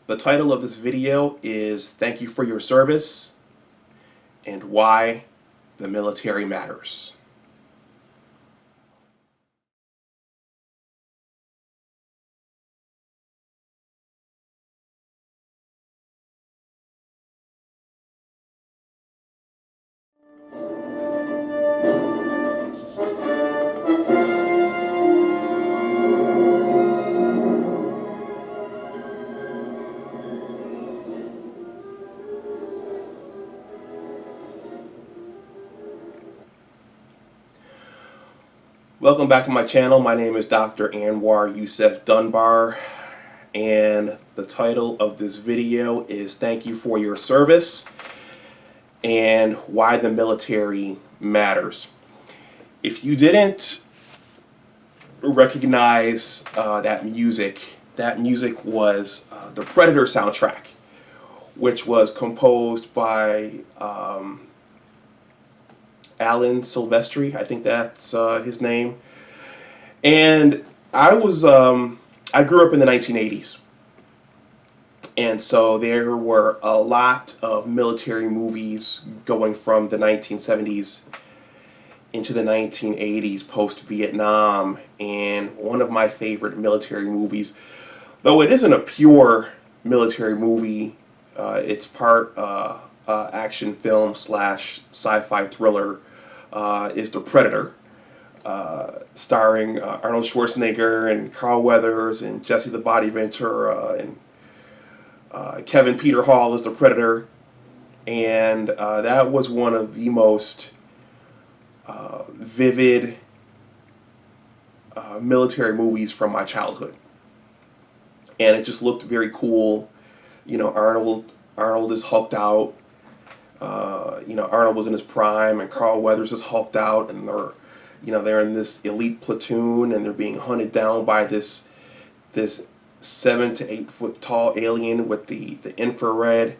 The title of this video is Thank You for Your Service and Why the Military Matters. Welcome back to my channel. My name is Dr. Anwar Youssef Dunbar, and the title of this video is Thank You for Your Service and Why the Military Matters. If you didn't recognize that music was the Predator soundtrack, which was composed by Alan Silvestri, I think that's his name. And I grew up in the 1980s. And so there were a lot of military movies going from the 1970s into the 1980s, post-Vietnam. And one of my favorite military movies, though it isn't a pure military movie, it's part action film / sci-fi thriller, is The Predator, starring Arnold Schwarzenegger and Carl Weathers and Jesse the Body Ventura and Kevin Peter Hall as the Predator. And that was one of the most vivid military movies from my childhood. And it just looked very cool. You know, Arnold is hulked out. Arnold was in his prime, and Carl Weathers is hulked out, and they're in this elite platoon, and they're being hunted down by this 7 to 8 foot tall alien with the infrared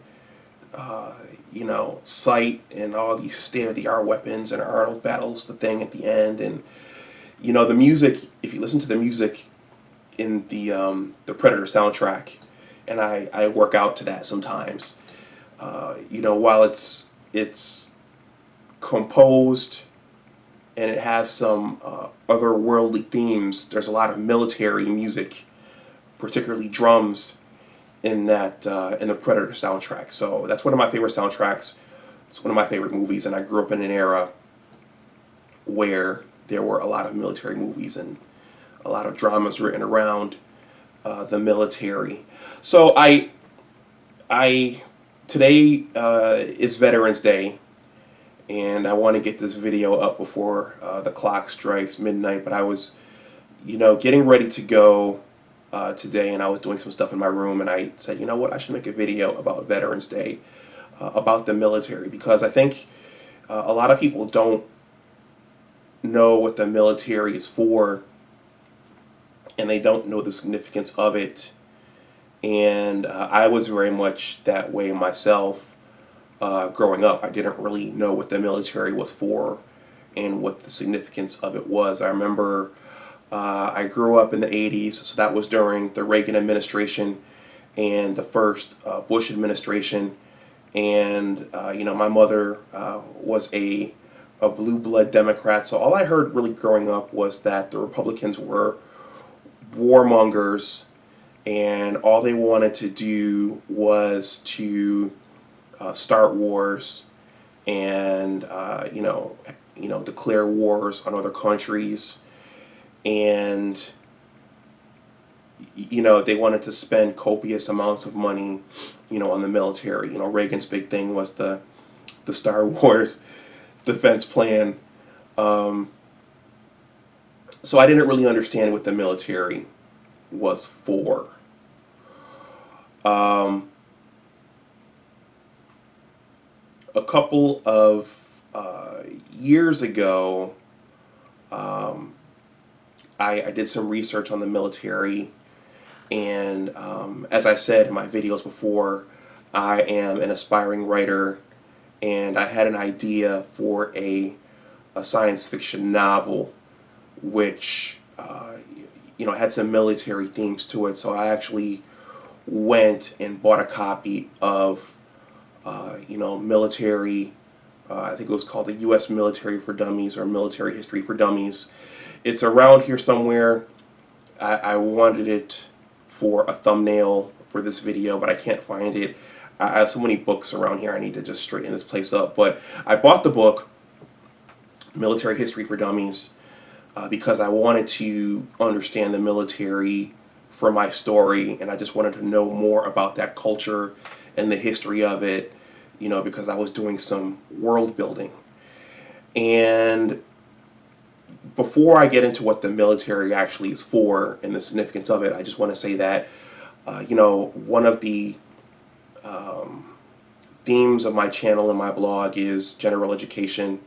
sight and all these state-of-the-art weapons, and Arnold battles the thing at the end. And the music, if you listen to the music in the Predator soundtrack, and I work out to that sometimes. While it's composed and it has some otherworldly themes, there's a lot of military music, particularly drums, in the Predator soundtrack. So that's one of my favorite soundtracks. It's one of my favorite movies, and I grew up in an era where there were a lot of military movies and a lot of dramas written around the military. So today is Veterans Day, and I want to get this video up before the clock strikes midnight, but I was, getting ready to go today, and I was doing some stuff in my room, and I said, you know what, I should make a video about Veterans Day, about the military, because I think a lot of people don't know what the military is for, and they don't know the significance of it. And I was very much that way myself growing up. I didn't really know what the military was for and what the significance of it was. I remember I grew up in the 80s, so that was during the Reagan administration and the first Bush administration. And, my mother was a blue blood Democrat, so all I heard really growing up was that the Republicans were warmongers, and all they wanted to do was to start wars and declare wars on other countries, and they wanted to spend copious amounts of money on the military. Reagan's big thing was the Star Wars defense plan. So I didn't really understand what the military was for. A couple of years ago, I did some research on the military, and as I said in my videos before, I am an aspiring writer, and I had an idea for a science fiction novel which had some military themes to it. So I actually went and bought a copy of, military, I think it was called the U.S. Military for Dummies or Military History for Dummies. It's around here somewhere. I wanted it for a thumbnail for this video, but I can't find it. I have so many books around here, I need to just straighten this place up. But I bought the book, Military History for Dummies, because I wanted to understand the military for my story, and I just wanted to know more about that culture and the history of it, because I was doing some world building. And before I get into what the military actually is for and the significance of it, I just want to say that, one of the themes of my channel and my blog is general education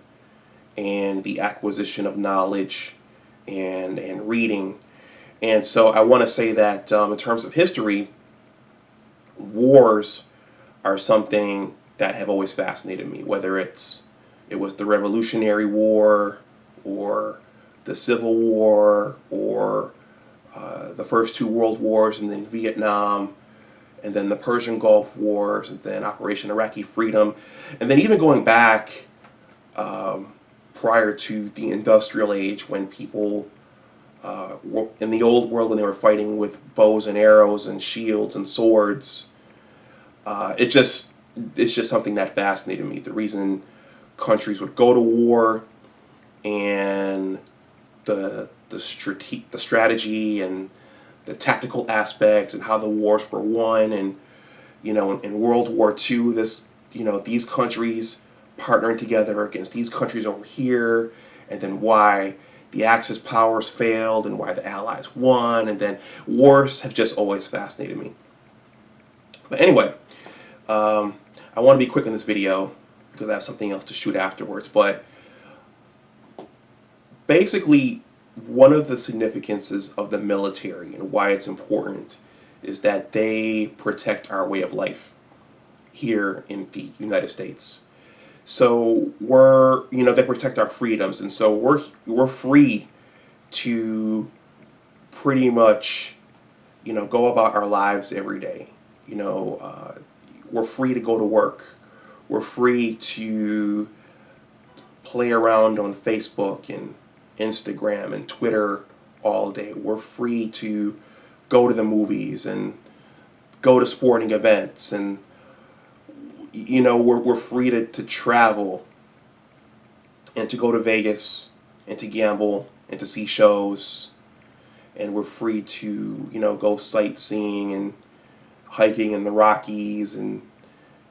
and the acquisition of knowledge and reading. And so I want to say that in terms of history, wars are something that have always fascinated me, whether it was the Revolutionary War or the Civil War or the first two World Wars, and then Vietnam, and then the Persian Gulf Wars, and then Operation Iraqi Freedom, and then even going back prior to the Industrial Age, when people in the old world, when they were fighting with bows and arrows and shields and swords, it's just something that fascinated me. The reason countries would go to war, and the strategy and the tactical aspects and how the wars were won. And in World War II, these countries partnering together against these countries over here, and then why the Axis powers failed and why the Allies won. And then wars have just always fascinated me. But anyway, I want to be quick in this video because I have something else to shoot afterwards. But basically, one of the significances of the military and why it's important is that they protect our way of life here in the United States. So they protect our freedoms, and so we're free to pretty much, go about our lives every day. We're free to go to work. We're free to play around on Facebook and Instagram and Twitter all day. We're free to go to the movies and go to sporting events, and we're free to travel and to go to Vegas and to gamble and to see shows, and we're free to go sightseeing and hiking in the Rockies, and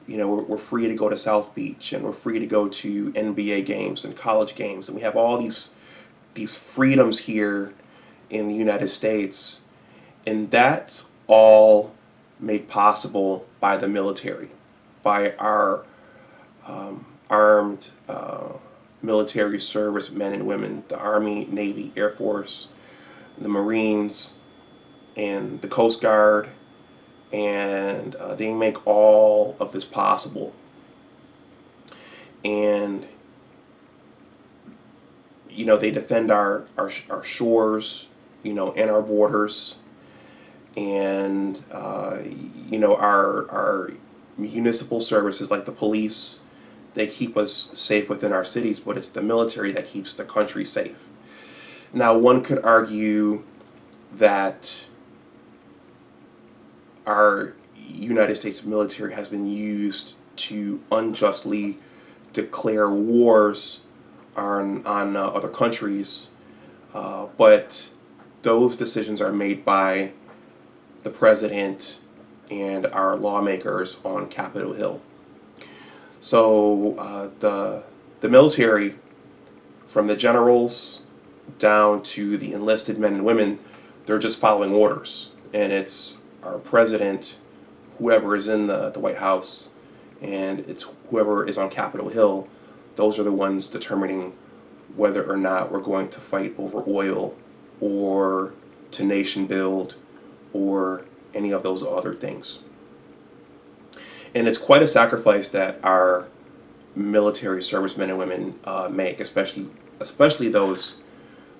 we're free to go to South Beach, and we're free to go to NBA games and college games, and we have all these freedoms here in the United States, and that's all made possible by the military, by our armed military service men and women, the Army, Navy, Air Force, the Marines, and the Coast Guard, and they make all of this possible. And they defend our shores, and our borders, and our municipal services like the police, they keep us safe within our cities, but it's the military that keeps the country safe. Now, one could argue that our United States military has been used to unjustly declare wars on other countries, but those decisions are made by the president and our lawmakers on Capitol Hill. So the military, from the generals down to the enlisted men and women, they're just following orders, and it's our president, whoever is in the White House, and it's whoever is on Capitol Hill. Those are the ones determining whether or not we're going to fight over oil or to nation build or any of those other things. And it's quite a sacrifice that our military servicemen and women make, especially those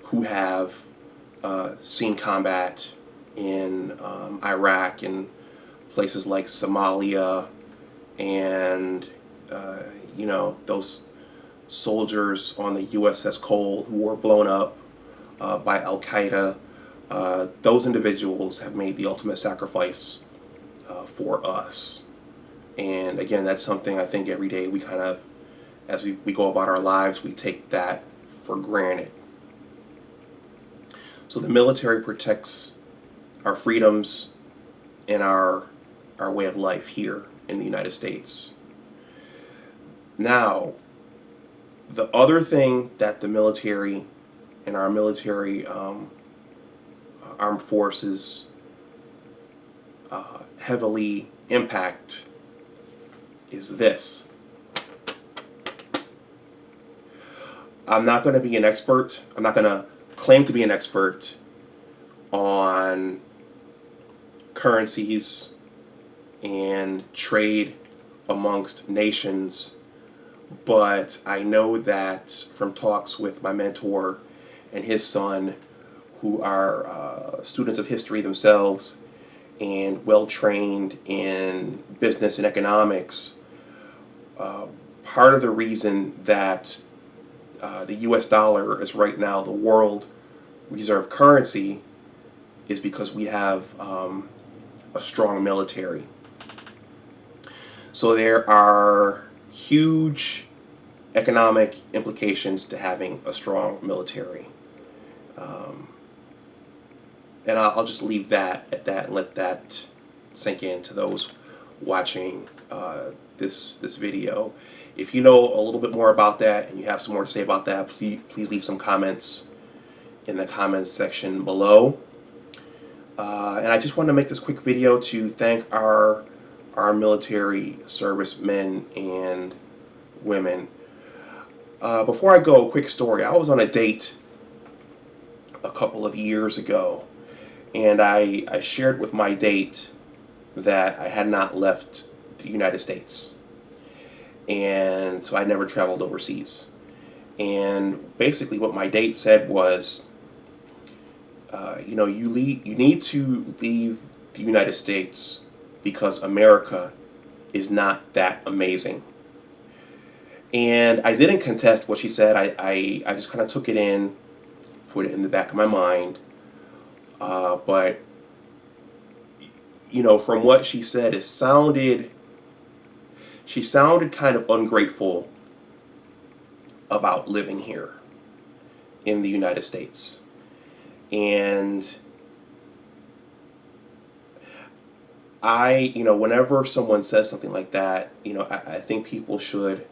who have seen combat in Iraq and places like Somalia and, those soldiers on the USS Cole who were blown up by Al Qaeda. Those individuals have made the ultimate sacrifice for us. And again, that's something I think every day we kind of, as we go about our lives, we take that for granted. So the military protects our freedoms and our way of life here in the United States. Now, the other thing that the military and our military armed forces heavily impact is this. I'm not going to be an expert. I'm not going to claim to be an expert on currencies and trade amongst nations, but I know that from talks with my mentor and his son, who are students of history themselves and well trained in business and economics, part of the reason that the US dollar is right now the world reserve currency is because we have a strong military. So there are huge economic implications to having a strong military. And I'll just leave that at that and let that sink in to those watching this video. If you know a little bit more about that and you have some more to say about that, please leave some comments in the comments section below. And I just want to make this quick video to thank our military servicemen and women. Before I go, a quick story. I was on a date a couple of years ago, and I shared with my date that I had not left the United States, and so I never traveled overseas. And basically what my date said was, you need to leave the United States because America is not that amazing. And I didn't contest what she said. I just kind of took it in, put it in the back of my mind. But from what she said, she sounded kind of ungrateful about living here in the United States. And whenever someone says something like that, I think people should,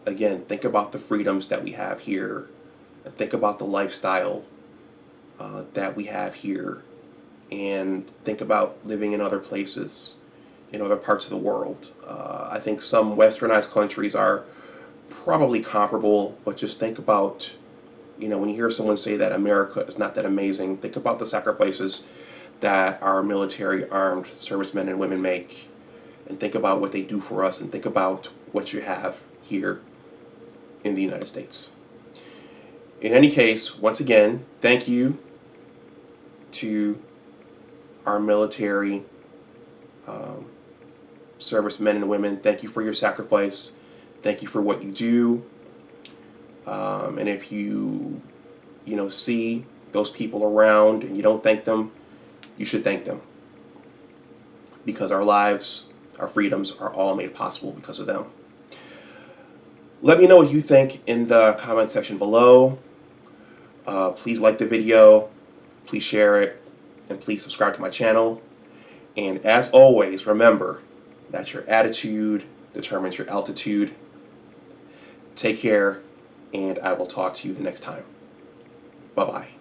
again, think about the freedoms that we have here, and think about the lifestyle that we have here, and think about living in other places, in other parts of the world. I think some westernized countries are probably comparable, but just think about, when you hear someone say that America is not that amazing, think about the sacrifices that our military armed servicemen and women make, and think about what they do for us, and think about what you have here in the United States. In any case, once again, thank you to our military servicemen and women. Thank you for your sacrifice. Thank you for what you do. And if you see those people around and you don't thank them, you should thank them, because our lives, our freedoms are all made possible because of them. Let me know what you think in the comment section below. Please like the video, please share it, and please subscribe to my channel. And as always, remember that your attitude determines your altitude. Take care, and I will talk to you the next time. Bye-bye.